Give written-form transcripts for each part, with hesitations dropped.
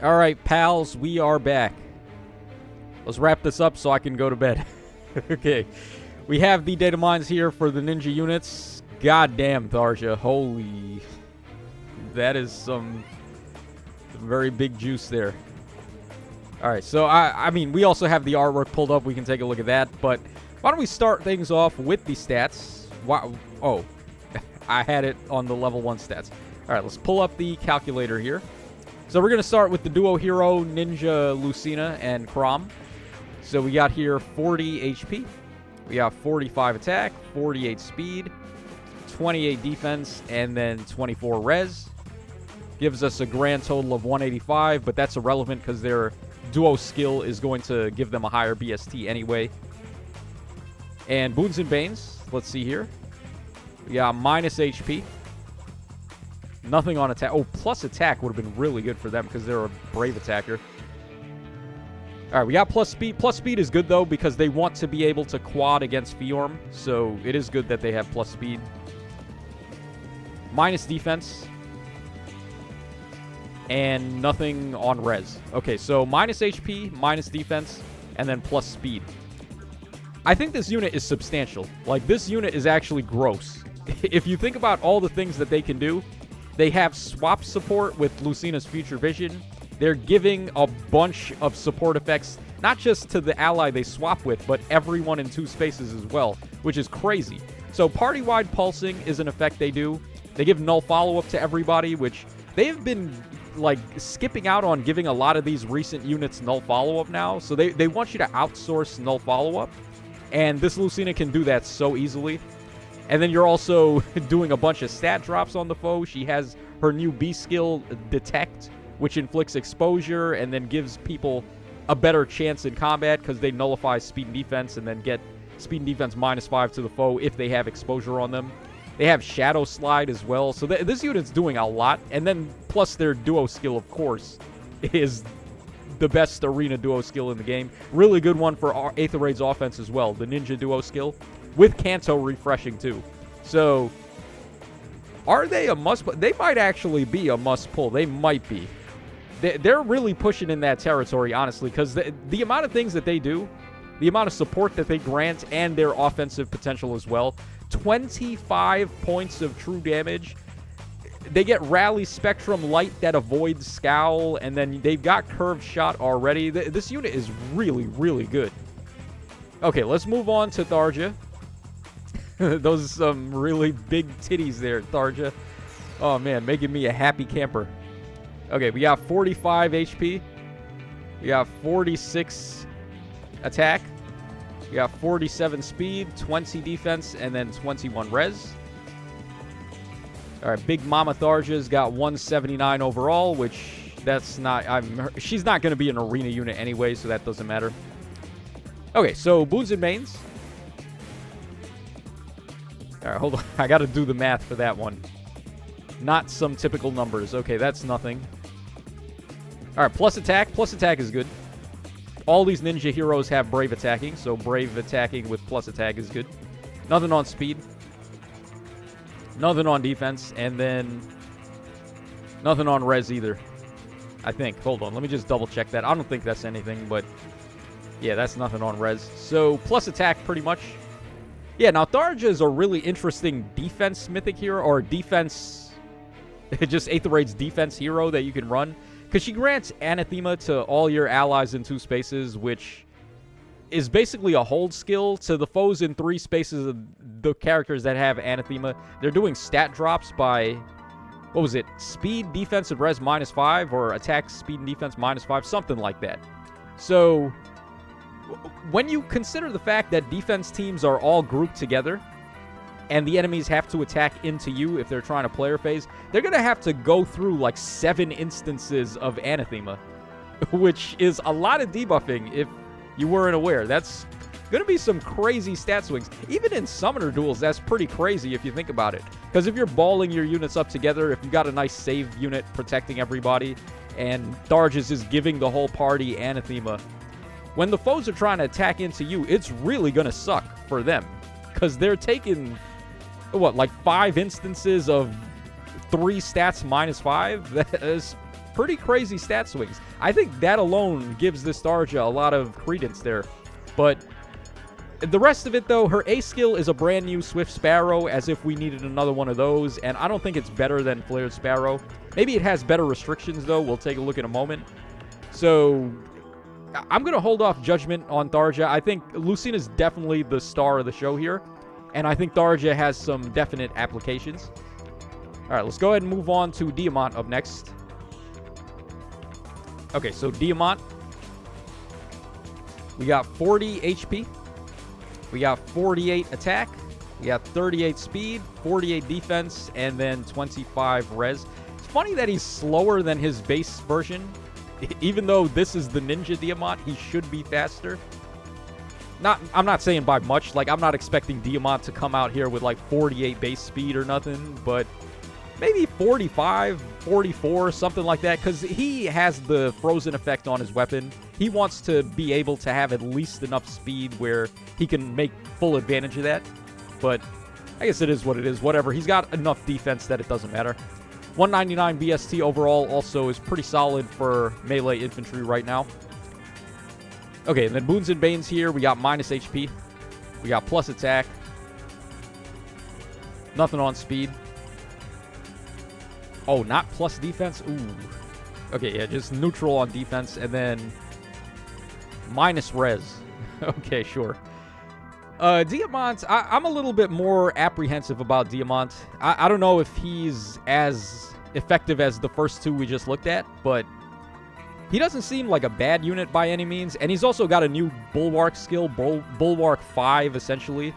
All right, pals, we are back. Let's wrap this up so I can go to bed. Okay. We have the Datamines here for the ninja units. Goddamn, Tharja. Holy. That is some very big juice there. All right, so I mean, we also have the artwork pulled up. We can take a look at that. But why don't we start things off with the stats? Wow. Oh, I had it on the level 1 stats. All right, let's pull up the calculator here. So we're going to start with the duo hero, Ninja Lucina and Crom. So we got here 40 HP. We got 45 attack, 48 speed, 28 defense, and then 24 res. Gives us a grand total of 185, but that's irrelevant because their duo skill is going to give them a higher BST anyway. And Boons and Banes, let's see here. We got minus HP. Nothing on attack. Oh, plus attack would have been really good for them because they're a brave attacker. All right, we got plus speed. Plus speed is good, though, because they want to be able to quad against Fiorm. So it is good that they have plus speed. Minus defense. And nothing on res. Okay, so minus HP, minus defense, and then plus speed. I think this unit is substantial. Like, this unit is actually gross. If you think about all the things that they can do, they have swap support with Lucina's Future Vision. They're giving a bunch of support effects, not just to the ally they swap with, but everyone in 2 spaces as well, which is crazy. So party-wide pulsing is an effect they do. They give null follow-up to everybody, which they have been, like, skipping out on giving a lot of these recent units null follow-up now. So they want you to outsource null follow-up. And this Lucina can do that so easily. And then you're also doing a bunch of stat drops on the foe. She has her new B skill, Detect, which inflicts exposure and then gives people a better chance in combat because they nullify speed and defense and then get speed and defense -5 to the foe if they have exposure on them. They have Shadow Slide as well. So this unit's doing a lot. And then plus their duo skill, of course, is the best arena duo skill in the game. Really good one for Aether Raid's offense as well, the Ninja duo skill, with Kanto refreshing too. So, are they a must? They might actually be a must pull. They might be. They're really pushing in that territory, honestly, because the amount of things that they do, the amount of support that they grant, and their offensive potential as well. 25 points of true damage. They get Rally Spectrum Light that avoids Scowl, and then they've got Curved Shot already. This unit is really, really good. Okay, let's move on to Tharja. Those are some really big titties there, Tharja. Oh, man, making me a happy camper. Okay, we got 45 HP. We got 46 attack. We got 47 speed, 20 defense, and then 21 res. All right, Big Mama Tharja's got 179 overall, which that's not... she's not going to be an arena unit anyway, so that doesn't matter. Okay, so Boons and Banes. All right, hold on. I got to do the math for that one. Not some typical numbers. Okay, that's nothing. All right, plus attack. Plus attack is good. All these ninja heroes have brave attacking, so brave attacking with plus attack is good. Nothing on speed. Nothing on defense, and then nothing on res either, I think. Hold on, let me just double check that. I don't think that's anything, but yeah, that's nothing on res. So plus attack pretty much. Yeah, now Tharja is a really interesting defense mythic hero, or defense, just Aether Raid's defense hero that you can run. Because she grants Anathema to all your allies in 2 spaces, which is basically a hold skill to the foes in 3 spaces of the characters that have Anathema. They're doing stat drops by, what was it, speed, defense, and res -5, or attack, speed, and defense -5, something like that. So, when you consider the fact that defense teams are all grouped together, and the enemies have to attack into you if they're trying to player phase, they're going to have to go through like 7 instances of Anathema, which is a lot of debuffing if you weren't aware. That's going to be some crazy stat swings. Even in summoner duels, that's pretty crazy if you think about it. Because if you're balling your units up together, if you got a nice save unit protecting everybody, and Tharja is just giving the whole party Anathema, when the foes are trying to attack into you, it's really going to suck for them. Because they're taking, what, like 5 instances of 3 stats -5? That is pretty crazy stat swings. I think that alone gives this Tharja a lot of credence there. But the rest of it, though, her A skill is a brand new Swift Sparrow, as if we needed another one of those, and I don't think it's better than Flared Sparrow. Maybe it has better restrictions, though. We'll take a look in a moment. So I'm going to hold off judgment on Tharja. I think Lucina's definitely the star of the show here, and I think Tharja has some definite applications. All right, let's go ahead and move on to Diamant up next. Okay, so Diamant. We got 40 HP. We got 48 attack. We got 38 speed, 48 defense, and then 25 res. It's funny that he's slower than his base version. Even though this is the Ninja Diamant, he should be faster. I'm not saying by much. Like, I'm not expecting Diamant to come out here with like 48 base speed or nothing, but maybe 45, 44, something like that, because he has the frozen effect on his weapon. He wants to be able to have at least enough speed where he can make full advantage of that. But I guess it is what it is. Whatever. He's got enough defense that it doesn't matter. 199 BST overall also is pretty solid for melee infantry right now. Okay, and then Boons and Banes here. We got minus HP. We got plus attack. Nothing on speed. Oh, not plus defense? Ooh. Okay, yeah, just neutral on defense, and then minus res. Okay, sure. Diamant, I'm a little bit more apprehensive about Diamant. I don't know if he's as effective as the first two we just looked at, but he doesn't seem like a bad unit by any means, and he's also got a new Bulwark skill, Bulwark 5, essentially.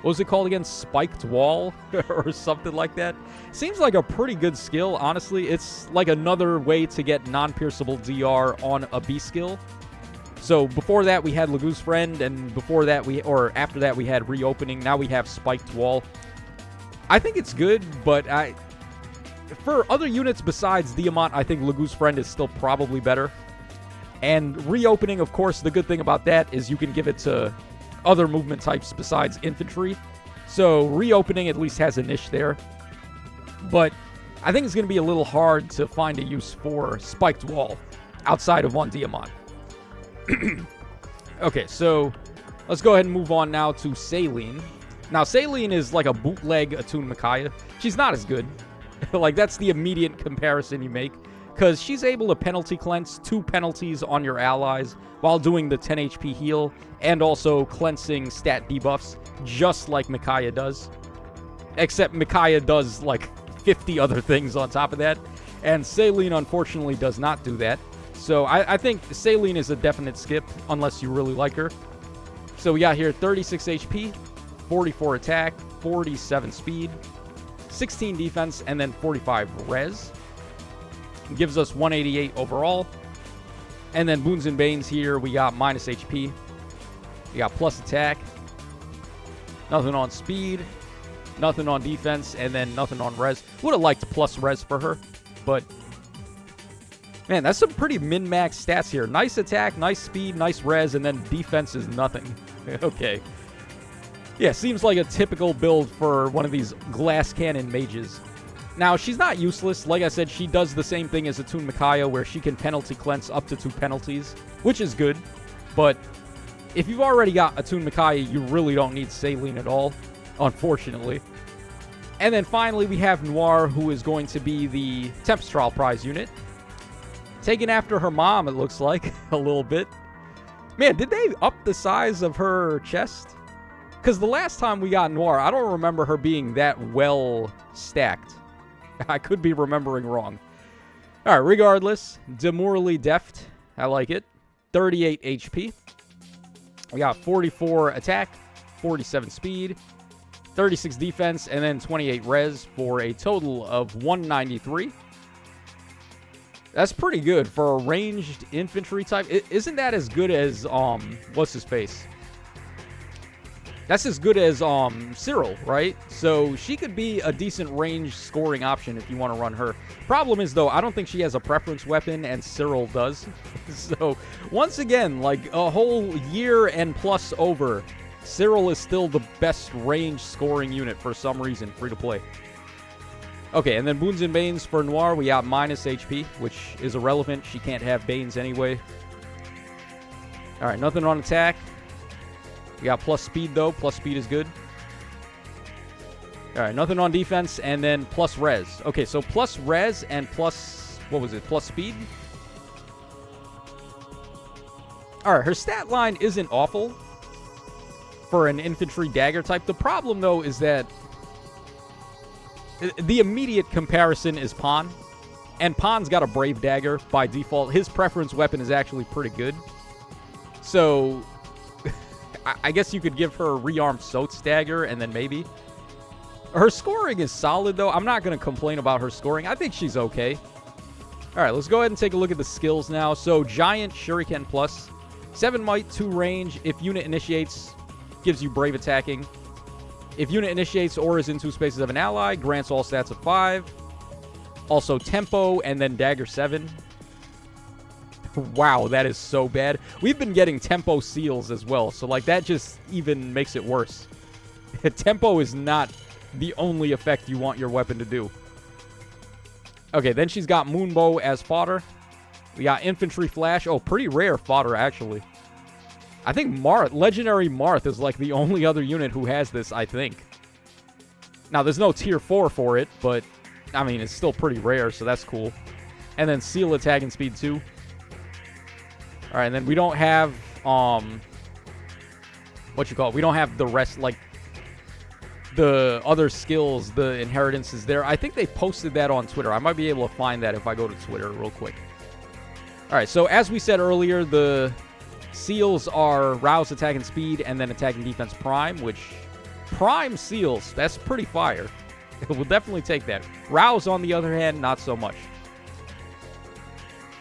What was it called again? Spiked Wall? Or something like that. Seems like a pretty good skill, honestly. It's like another way to get non-pierceable DR on a B skill. So before that we had Lagoo's Friend, and before that after that we had Reopening. Now we have Spiked Wall. I think it's good, but for other units besides Diamant, I think Lagoo's Friend is still probably better. And Reopening, of course, the good thing about that is you can give it to other movement types besides infantry. So Reopening at least has a niche there. But I think it's going to be a little hard to find a use for Spiked Wall outside of one Diamant. Okay, so let's go ahead and move on now to Saline. Now, Saline is like a bootleg Attuned Micaiah. She's not as good. Like, that's the immediate comparison you make, because she's able to penalty cleanse 2 penalties on your allies while doing the 10 HP heal and also cleansing stat debuffs, just like Micaiah does. Except Micaiah does like 50 other things on top of that, and Saline unfortunately does not do that. So I think Saline is a definite skip unless you really like her. So we got here 36 HP, 44 attack, 47 speed, 16 defense, and then 45 res. It gives us 188 overall. And then Boons and Banes here, we got minus HP. We got plus attack. Nothing on speed. Nothing on defense. And then nothing on res. Would have liked plus res for her. But, man, that's some pretty min-max stats here. Nice attack, nice speed, nice res, and then defense is nothing. Okay. Yeah, seems like a typical build for one of these glass cannon mages. Now, she's not useless. Like I said, she does the same thing as Attuned Micaiah, where she can penalty cleanse up to 2 penalties, which is good. But if you've already got Attuned Micaiah, you really don't need Saline at all, unfortunately. And then finally, we have Noir, who is going to be the Tempest Trial Prize unit. Taken after her mom, it looks like, a little bit. Man, did they up the size of her chest? Because the last time we got Noir, I don't remember her being that well stacked. I could be remembering wrong. All right, regardless, demurely deft. I like it. 38 HP. We got 44 attack, 47 speed, 36 defense, and then 28 res for a total of 193. That's pretty good for a ranged infantry type. Isn't that as good as, what's his face? That's as good as Cyril, right? So she could be a decent range scoring option if you want to run her. Problem is, though, I don't think she has a preference weapon, and Cyril does. So, once again, like a whole year and plus over, Cyril is still the best range scoring unit for some reason, free to play. Okay, and then Boons and Banes for Noir, we got minus HP, which is irrelevant. She can't have Banes anyway. All right, nothing on attack. We got plus speed, though. Plus speed is good. All right, nothing on defense, and then plus res. Okay, so plus res and plus, what was it, plus speed? All right, her stat line isn't awful for an infantry dagger type. The problem, though, is that the immediate comparison is Pon, and Pon's got a Brave Dagger by default. His preference weapon is actually pretty good. So, I guess you could give her a rearmed Soats Dagger, and then maybe. Her scoring is solid, though. I'm not going to complain about her scoring. I think she's okay. All right, let's go ahead and take a look at the skills now. So, Giant Shuriken Plus. 7 might, 2 range. If unit initiates, gives you Brave Attacking. If unit initiates or is in 2 spaces of an ally, grants all stats of 5. Also Tempo, and then Dagger 7. Wow, that is so bad. We've been getting Tempo seals as well, so like that just even makes it worse. Tempo is not the only effect you want your weapon to do. Okay, then she's got Moonbow as fodder. We got Infantry Flash. Oh, pretty rare fodder, actually. I think Legendary Marth is like the only other unit who has this, I think. Now, there's no tier 4 for it, but, I mean, it's still pretty rare, so that's cool. And then Seal Attack and Speed 2. All right, and then we don't have, we don't have the rest, like, the other skills, the inheritance is there. I think they posted that on Twitter. I might be able to find that if I go to Twitter real quick. All right, so as we said earlier, the seals are Rouse, Attack, and Speed, and then Attack and Defense Prime, which Prime seals, that's pretty fire. We'll definitely take that. Rouse, on the other hand, not so much.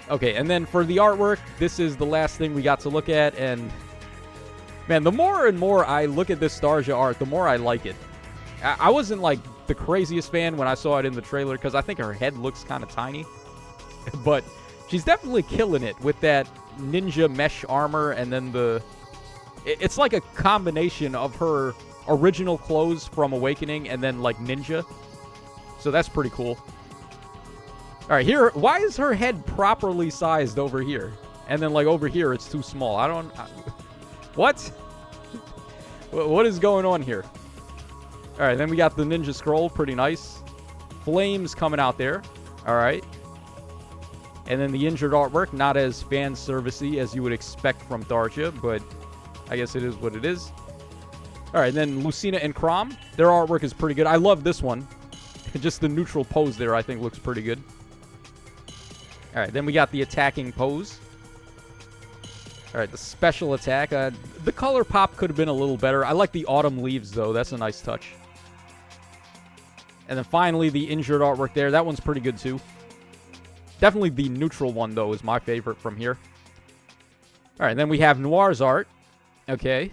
Okay, and then for the artwork, this is the last thing we got to look at, and man, the more and more I look at this Starja art, the more I like it. I wasn't like the craziest fan when I saw it in the trailer, because I think her head looks kind of tiny, but she's definitely killing it with that ninja mesh armor, and then it's like a combination of her original clothes from Awakening and then like ninja. So that's pretty cool. All right, here, why is her head properly sized over here? And then like over here, it's too small. What? What is going on here? All right, then we got the ninja scroll, pretty nice. Flames coming out there. All right. And then the injured artwork, not as fan servicey as you would expect from Tharja, but I guess it is what it is. All right, and then Lucina and Crom, their artwork is pretty good. I love this one. Just the neutral pose there, I think, looks pretty good. All right, then we got the attacking pose. All right, the special attack. The color pop could have been a little better. I like the autumn leaves, though. That's a nice touch. And then finally, the injured artwork there. That one's pretty good, too. Definitely the neutral one, though, is my favorite from here. All right, then we have Noir's art. Okay.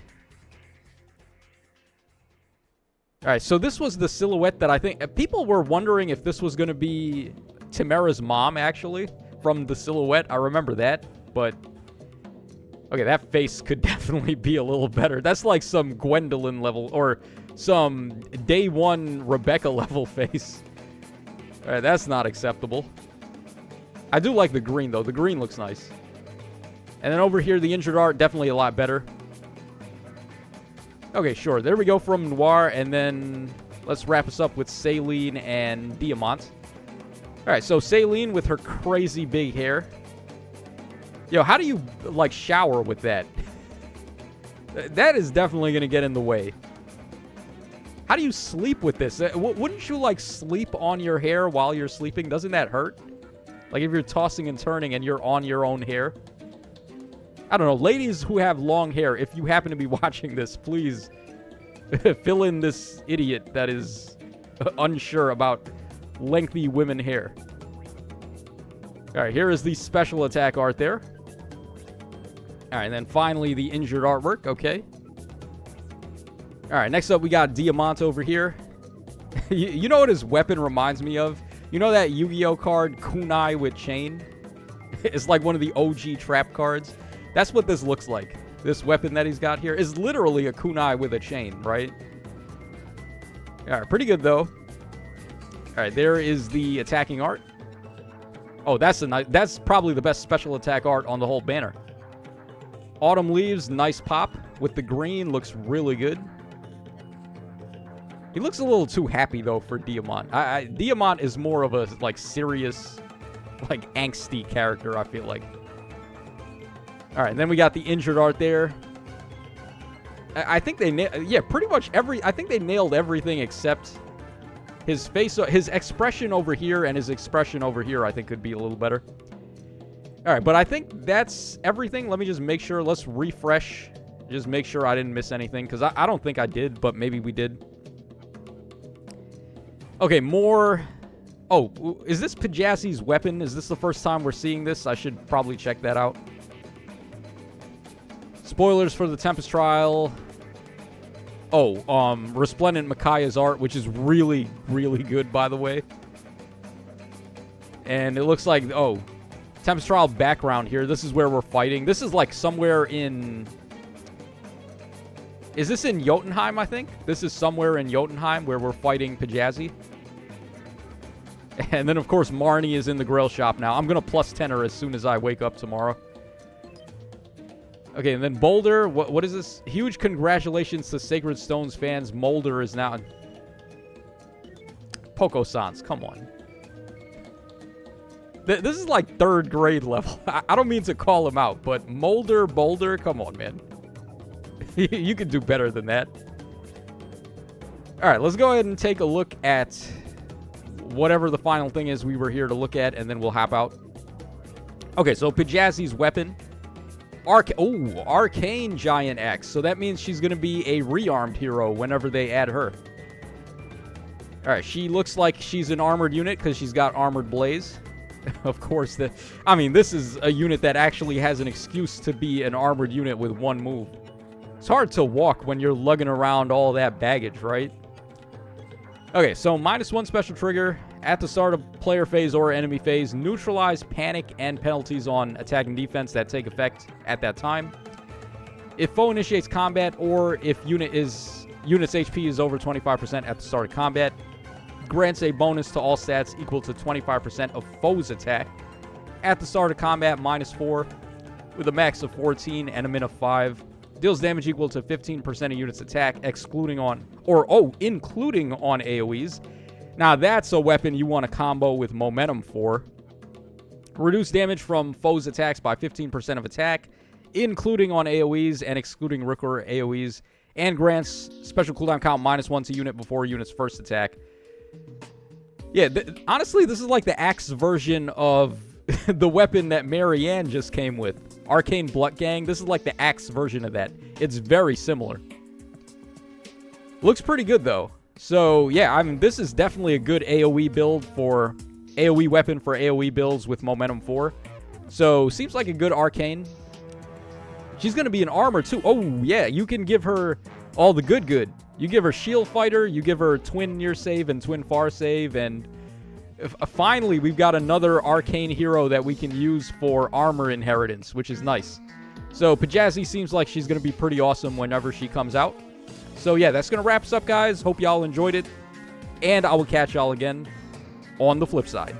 All right, so this was the silhouette that I think... People were wondering if this was going to be Tamara's mom, actually, from the silhouette. I remember that, but... Okay, that face could definitely be a little better. That's like some Gwendolyn level, or some Day 1 Rebecca level face. All right, that's not acceptable. I do like the green, though. The green looks nice. And then over here, the injured art, definitely a lot better. Okay, sure. There we go from Noir, and then let's wrap us up with Saline and Diamant. All right, so Saline with her crazy big hair. Yo, how do you, like, shower with that? That is definitely going to get in the way. How do you sleep with this? Wouldn't you, like, sleep on your hair while you're sleeping? Doesn't that hurt? Like, if you're tossing and turning and you're on your own hair? I don't know. Ladies who have long hair, if you happen to be watching this, please fill in this idiot that is unsure about lengthy women hair. All right, here is the special attack art there. All right, and then finally the injured artwork. Okay. All right, next up we got Diamant over here. You know what his weapon reminds me of? You know that Yu-Gi-Oh card, Kunai with Chain? It's like one of the OG trap cards. That's what this looks like. This weapon that he's got here is literally a kunai with a chain, right? All right, pretty good, though. All right, there is the attacking art. Oh, that's probably the best special attack art on the whole banner. Autumn Leaves, nice pop with the green, looks really good. He looks a little too happy though for Diamant. Diamant is more of a like serious, like angsty character, I feel like. All right, and then we got the injured art there. I think they pretty much I think they nailed everything except his face, his expression over here and his expression over here. I think could be a little better. All right, but I think that's everything. Let me just make sure. Let's refresh. Just make sure I didn't miss anything because I don't think I did, but maybe we did. Okay, more. Oh, is this Pjazi's weapon? Is this the first time we're seeing this? I should probably check that out. Spoilers for the Tempest Trial. Oh, Resplendent Micaiah's art, which is really, really good, by the way. And it looks like, oh, Tempest Trial background here. This is where we're fighting. This is like somewhere in... Is this in Jotunheim, I think? This is somewhere in Jotunheim where we're fighting Pjazi. And then, of course, Marnie is in the grill shop now. I'm going to plus 10 her as soon as I wake up tomorrow. Okay, and then Boulder. What is this? Huge congratulations to Sacred Stones fans. Molder is now... Poco-sans, come on. This is like 3rd grade level. I don't mean to call him out, but Boulder, come on, man. You can do better than that. All right, let's go ahead and take a look at whatever the final thing is we were here to look at, and then we'll hop out. Okay, so Pjazi's weapon. Arcane Giant Axe. So that means she's going to be a rearmed hero whenever they add her. All right, she looks like she's an armored unit because she's got Armored Blaze. Of course, this is a unit that actually has an excuse to be an armored unit with one move. It's hard to walk when you're lugging around all that baggage, right? Okay, so -1 special trigger. At the start of player phase or enemy phase, neutralize panic and penalties on attack and defense that take effect at that time. If foe initiates combat or if unit's HP is over 25% at the start of combat, grants a bonus to all stats equal to 25% of foe's attack. At the start of combat, -4, with a max of 14 and a min of 5. Deals damage equal to 15% of unit's attack, including on AoEs. Now, that's a weapon you want to combo with Momentum for. Reduce damage from foes' attacks by 15% of attack, including on AoEs and excluding Rooker AoEs, and grants special cooldown count -1 to unit before unit's first attack. Yeah, honestly, this is like the axe version of the weapon that Marianne just came with. Arcane Blood Gang. This is like the axe version of that. It's very similar. Looks pretty good, though. So, yeah, this is definitely a good AoE build for... AoE weapon for AoE builds with Momentum 4. So, seems like a good Arcane. She's going to be an armor, too. Oh, yeah, you can give her all the good. You give her Shield Fighter, you give her Twin Near Save and Twin Far Save, and finally, we've got another Arcane Hero that we can use for armor inheritance, which is nice. So, Pjazi seems like she's going to be pretty awesome whenever she comes out. So, yeah, that's going to wrap us up, guys. Hope y'all enjoyed it. And I will catch y'all again on the flip side.